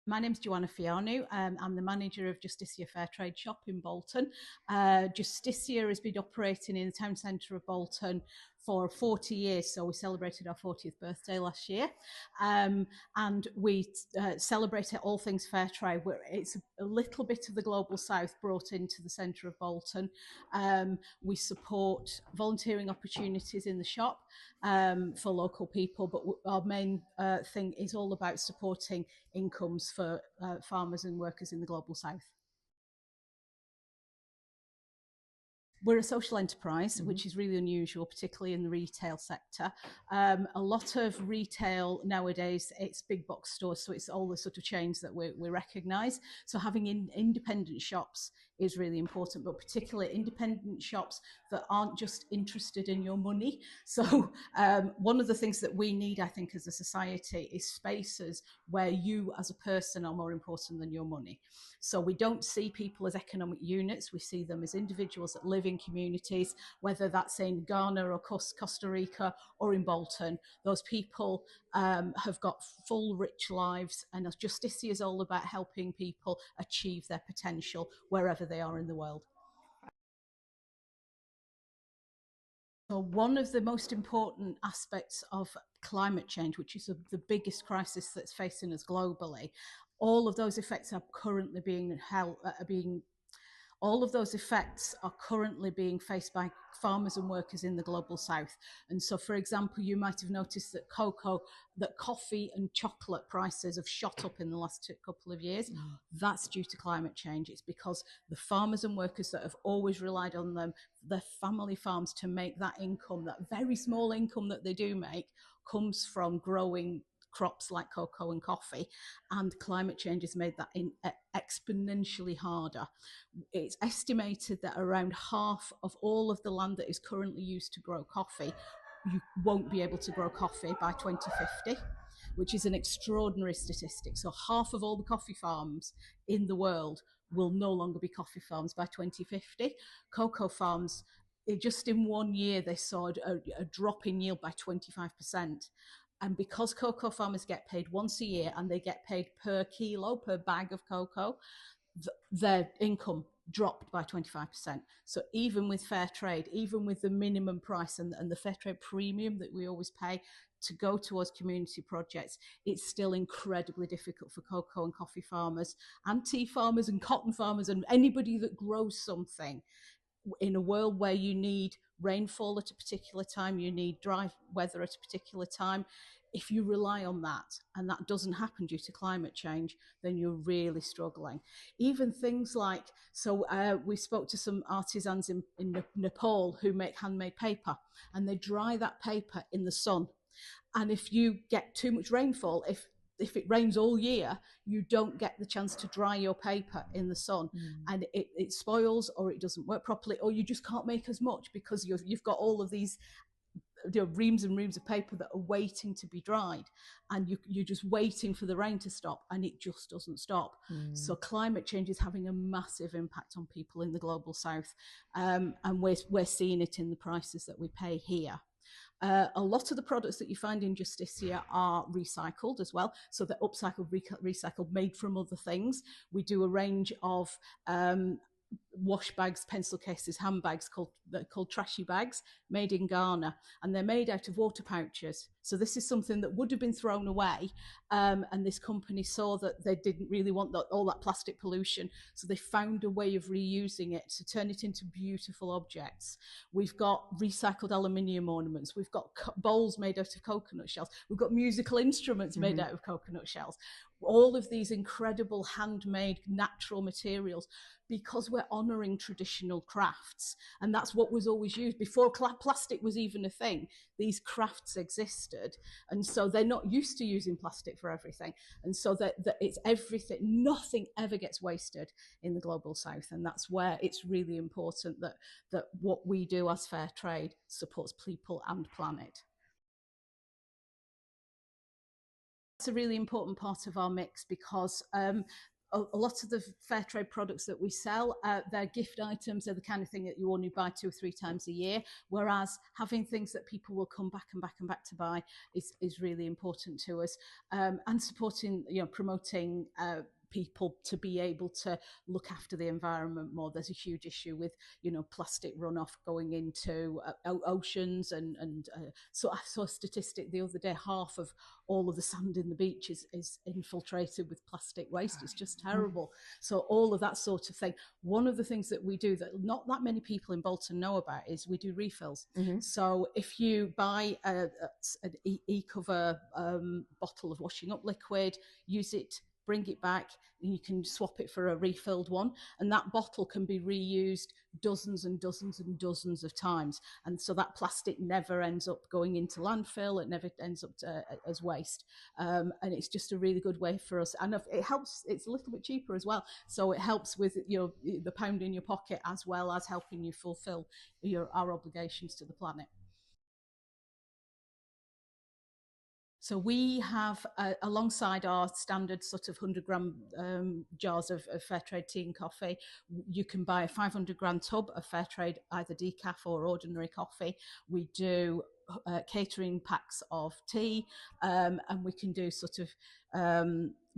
My name's Joanna Fianu. I'm the manager of Justicia Fair Trade Shop in Bolton. Justicia has been operating in the town centre of Bolton for 40 years, so we celebrated our 40th birthday last year. And we celebrate all things fair trade. It's a little bit of the global south brought into the centre of Bolton. We support volunteering opportunities in the shop for local people, but our main thing is all about supporting incomes for farmers and workers in the global south. We're a social enterprise, which is really unusual, particularly in the retail sector. A lot of retail nowadays, it's big box stores, so it's all the sort of chains that we recognise. So having independent shops is really important, but particularly independent shops that aren't just interested in your money. So one of the things that we need, I think, as a society is spaces where you as a person are more important than your money. So we don't see people as economic units, we see them as individuals that live in communities, whether that's in Ghana or Costa Rica or in Bolton. Those people have got full, rich lives, and as Justicia is all about helping people achieve their potential wherever they are in the world. So one of the most important aspects of climate change, which is the biggest crisis that's facing us globally, all of those effects are currently all of those effects are currently being faced by farmers and workers in the global south. And so, for example, you might have noticed that coffee and chocolate prices have shot up in the last couple of years. That's due to climate change. It's because the farmers and workers that have always relied on their family farms to make that income, that very small income that they do make, comes from growing crops like cocoa and coffee, and climate change has made that exponentially harder. It's estimated that around half of all of the land that is currently used to grow coffee, you won't be able to grow coffee by 2050, which is an extraordinary statistic. So half of all the coffee farms in the world will no longer be coffee farms by 2050. Cocoa farms, just in 1 year, they saw a drop in yield by 25%. And because cocoa farmers get paid once a year and they get paid per kilo, per bag of cocoa, their income dropped by 25%. So even with fair trade, even with the minimum price and the fair trade premium that we always pay to go towards community projects, it's still incredibly difficult for cocoa and coffee farmers and tea farmers and cotton farmers and anybody that grows something in a world where you need rainfall at a particular time, you need dry weather at a particular time. If you rely on that and that doesn't happen due to climate change, then you're really struggling. Even things like, we spoke to some artisans in Nepal who make handmade paper, and they dry that paper in the sun. And if you get too much rainfall, if it rains all year, you don't get the chance to dry your paper in the sun, and it spoils, or it doesn't work properly, or you just can't make as much because you've got all of these reams and reams of paper that are waiting to be dried, and you're just waiting for the rain to stop, and it just doesn't stop. So climate change is having a massive impact on people in the global south, and we're seeing it in the prices that we pay here. A lot of the products that you find in Justicia are recycled as well. So they're upcycled, recycled, made from other things. We do a range of wash bags, pencil cases, handbags called trashy bags, made in Ghana, and they're made out of water pouches. So this is something that would have been thrown away, and this company saw that they didn't really want all that plastic pollution, so they found a way of reusing it to turn it into beautiful objects. We've got recycled aluminium ornaments, we've got bowls made out of coconut shells, we've got musical instruments made out of coconut shells. All of these incredible handmade natural materials, because we're honouring traditional crafts, and that's what was always used before plastic was even a thing. These crafts existed, and so they're not used to using plastic for everything, and so that it's everything. Nothing ever gets wasted in the global south, and that's where it's really important that what we do as fair trade supports people and planet. It's a really important part of our mix because a lot of the fair trade products that we sell, they're gift items. They're the kind of thing that you only buy 2 or 3 times a year. Whereas having things that people will come back and back and back to buy is really important to us. And supporting, promoting people to be able to look after the environment more. There's a huge issue with plastic runoff going into oceans, and so I saw a statistic the other day: half of all of the sand in the beach is infiltrated with plastic waste. It's just terrible. So all of that sort of thing. One of the things that we do that not that many people in Bolton know about is we do refills. So if you buy an e-cover bottle of washing up liquid, use it, bring it back, and you can swap it for a refilled one, and that bottle can be reused dozens and dozens and dozens of times, and so that plastic never ends up going into landfill. It never ends up as waste, and it's just a really good way for us, and it helps. It's a little bit cheaper as well, so it helps with the pound in your pocket, as well as helping you fulfill our obligations to the planet. So we have, alongside our standard sort of 100-gram jars of fair trade tea and coffee, you can buy a 500-gram tub of fair trade, either decaf or ordinary coffee. We do catering packs of tea, and we can do sort of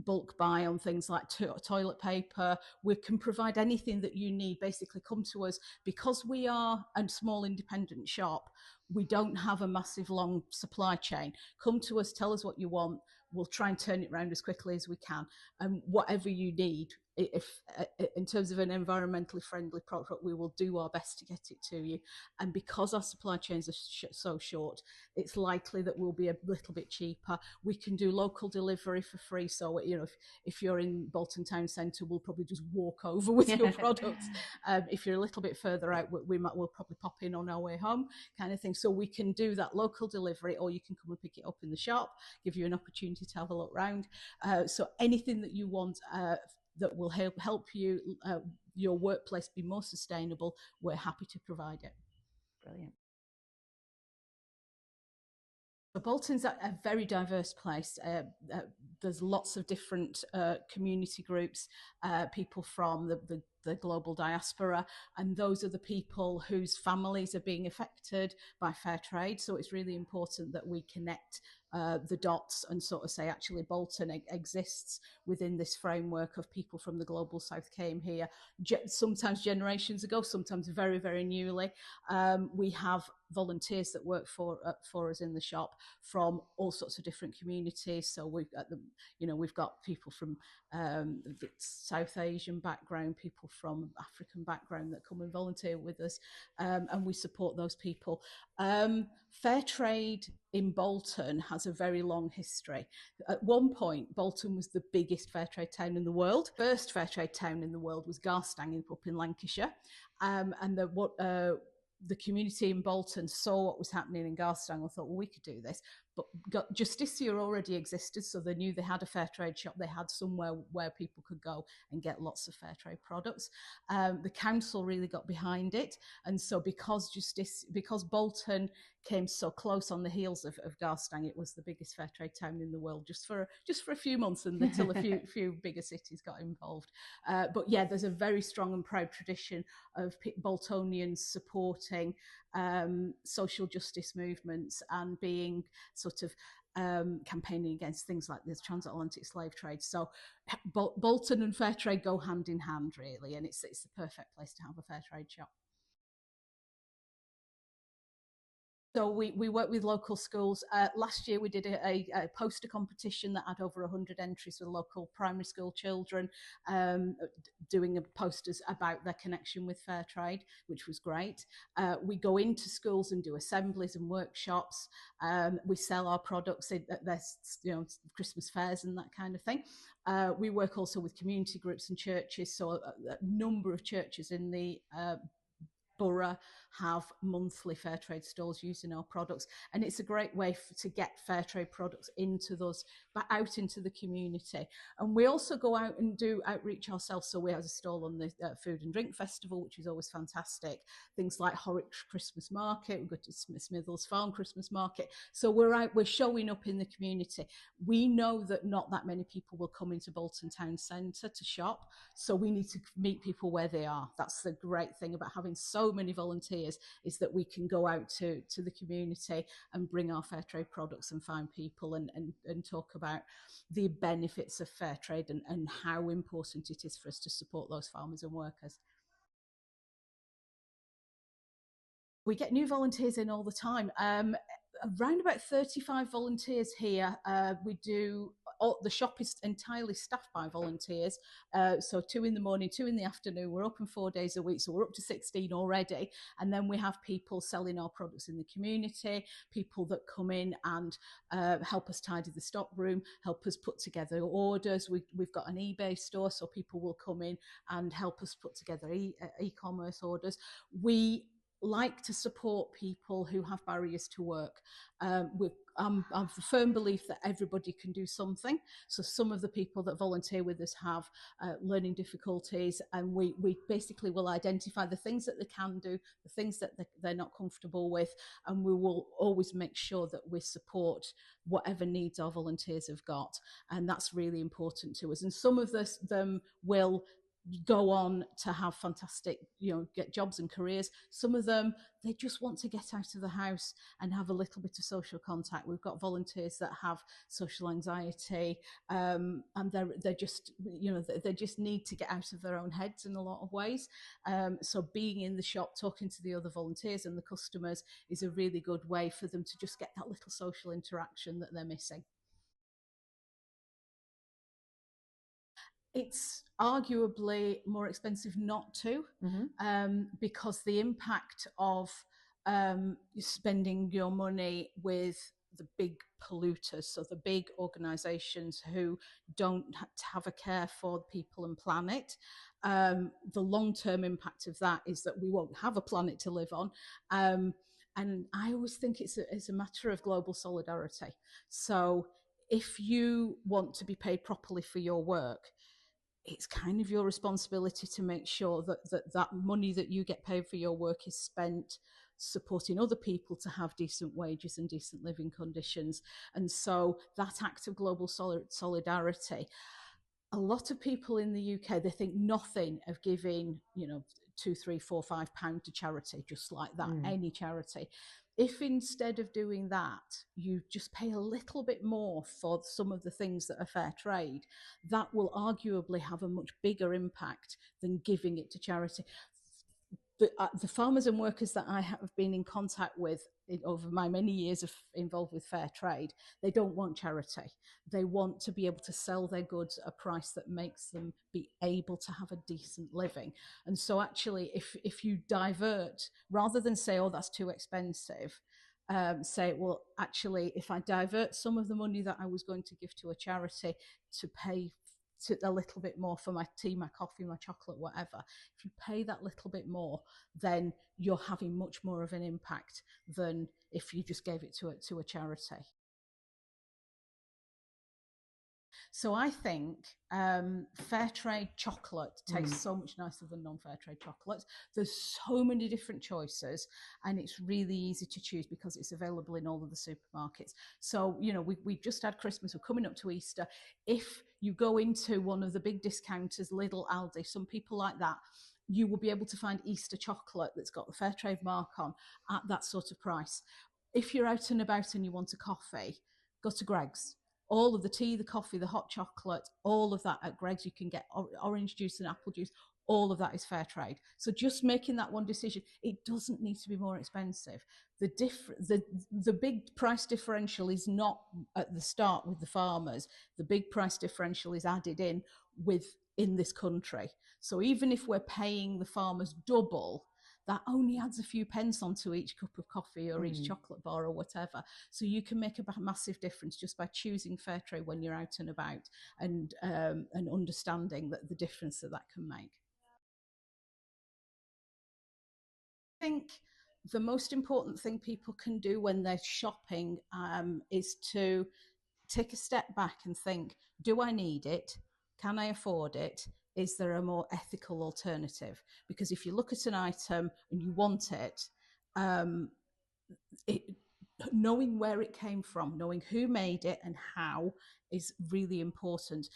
bulk buy on things like toilet paper. We can provide anything that you need. Basically, come to us because we are a small independent shop. We don't have a massive long supply chain. Come to us, tell us what you want. We'll try and turn it around as quickly as we can. And whatever you need, if in terms of an environmentally friendly product, we will do our best to get it to you. And because our supply chains are so short, it's likely that we'll be a little bit cheaper. We can do local delivery for free. So, if you're in Bolton Town Centre, we'll probably just walk over with your products. If you're a little bit further out, we'll probably pop in on our way home, kind of thing. So we can do that local delivery, or you can come and pick it up in the shop, give you an opportunity to have a look round. So anything that you want that will help you your workplace be more sustainable, we're happy to provide it. Brilliant. So Bolton's a very diverse place. There's lots of different community groups, people from the global diaspora, and those are the people whose families are being affected by fair trade. So it's really important that we connect the dots and sort of say, actually, Bolton exists within this framework of people from the global south came here, sometimes generations ago, sometimes very, very newly. We have volunteers that work for us in the shop from all sorts of different communities. So we've got people from South Asian background, people from African background that come and volunteer with us, and we support those people. Fair trade in Bolton has a very long history. At one point, Bolton was the biggest fair trade town in the world. First fair trade town in the world was Garstang up in Lancashire, and the community in Bolton saw what was happening in Garstang and thought, well, we could do this. But Justicia already existed, so they knew they had a fair trade shop. They had somewhere where people could go and get lots of fair trade products. The council really got behind it, and so because Bolton came so close on the heels of Garstang, it was the biggest fair trade town in the world just for a few months, and until a few bigger cities got involved. But yeah, there's a very strong and proud tradition of Boltonians supporting social justice movements and being sort of campaigning against things like this transatlantic slave trade. So Bolton and fair trade go hand in hand, really, and it's the perfect place to have a fair trade shop. So we work with local schools. Last year we did a poster competition that had over 100 entries with local primary school children, doing posters about their connection with fair trade, which was great. We go into schools and do assemblies and workshops. We sell our products at their Christmas fairs and that kind of thing. We work also with community groups and churches. So a number of churches in the borough have monthly fair trade stalls using our products, and it's a great way to get fair trade products into those, but out into the community. And we also go out and do outreach ourselves. So we have a stall on the Food and Drink Festival, which is always fantastic. Things like Horwich Christmas Market, we go to Smithills Farm Christmas Market. So we're showing up in the community. We know that not that many people will come into Bolton Town Centre to shop, so we need to meet people where they are. That's the great thing about having so many volunteers, is that we can go out to the community and bring our fair trade products and find people and talk about the benefits of fair trade and how important it is for us to support those farmers and workers. We get new volunteers in all the time. Around about 35 volunteers here. We do the shop is entirely staffed by volunteers. So 2 in the morning, 2 in the afternoon. We're open 4 days a week, so we're up to 16 already. And then we have people selling our products in the community, people that come in and help us tidy the stock room, help us put together orders. We've got an eBay store, so people will come in and help us put together e-commerce orders. We like to support people who have barriers to work. I'm of the firm belief that everybody can do something. So some of the people that volunteer with us have learning difficulties, and we basically will identify the things that they can do, the things that they're not comfortable with, and we will always make sure that we support whatever needs our volunteers have got. And that's really important to us. And some of them will go on to have fantastic, get jobs and careers. Some of them, they just want to get out of the house and have a little bit of social contact. We've got volunteers that have social anxiety, and they're just, they just need to get out of their own heads in a lot of ways. So being in the shop, talking to the other volunteers and the customers is a really good way for them to just get that little social interaction that they're missing. It's arguably more expensive not to, because the impact of spending your money with the big polluters, so the big organisations who don't have a care for people and planet, the long-term impact of that is that we won't have a planet to live on. And I always think it's a matter of global solidarity. So if you want to be paid properly for your work, it's kind of your responsibility to make sure that money that you get paid for your work is spent supporting other people to have decent wages and decent living conditions. And so that act of global solidarity, a lot of people in the UK, they think nothing of giving, £2, £3, £4, £5 to charity, just like that, any charity. If instead of doing that, you just pay a little bit more for some of the things that are fair trade, that will arguably have a much bigger impact than giving it to charity. The farmers and workers that I have been in contact with over my many years of involved with fair trade, they don't want charity. They want to be able to sell their goods at a price that makes them be able to have a decent living. And so actually, if you divert, rather than say, oh, that's too expensive, say, well, actually, if I divert some of the money that I was going to give to a charity to pay a little bit more for my tea, my coffee, my chocolate, whatever, if you pay that little bit more, then you're having much more of an impact than if you just gave it to a charity. So I think fair trade chocolate tastes so much nicer than non-fair trade chocolate. There's so many different choices, and it's really easy to choose because it's available in all of the supermarkets. So, we just had Christmas, we're coming up to Easter. If you go into one of the big discounters, Lidl, Aldi, some people like that, you will be able to find Easter chocolate that's got the fair trade mark on at that sort of price. If you're out and about and you want a coffee, go to Greggs. All of the tea, the coffee, the hot chocolate, all of that at Greggs. You can get orange juice and apple juice. All of that is fair trade. So just making that one decision, it doesn't need to be more expensive. The big price differential is not at the start with the farmers. The big price differential is added in this country. So even if we're paying the farmers double, that only adds a few pence onto each cup of coffee or each chocolate bar or whatever. So you can make a massive difference just by choosing fair trade when you're out and about, and understanding that the difference that can make. think the most important thing people can do when they're shopping is to take a step back and think, do I need it? Can I afford it? Is there a more ethical alternative? Because if you look at an item and you want it, um, it knowing where it came from, knowing who made it and how is really important.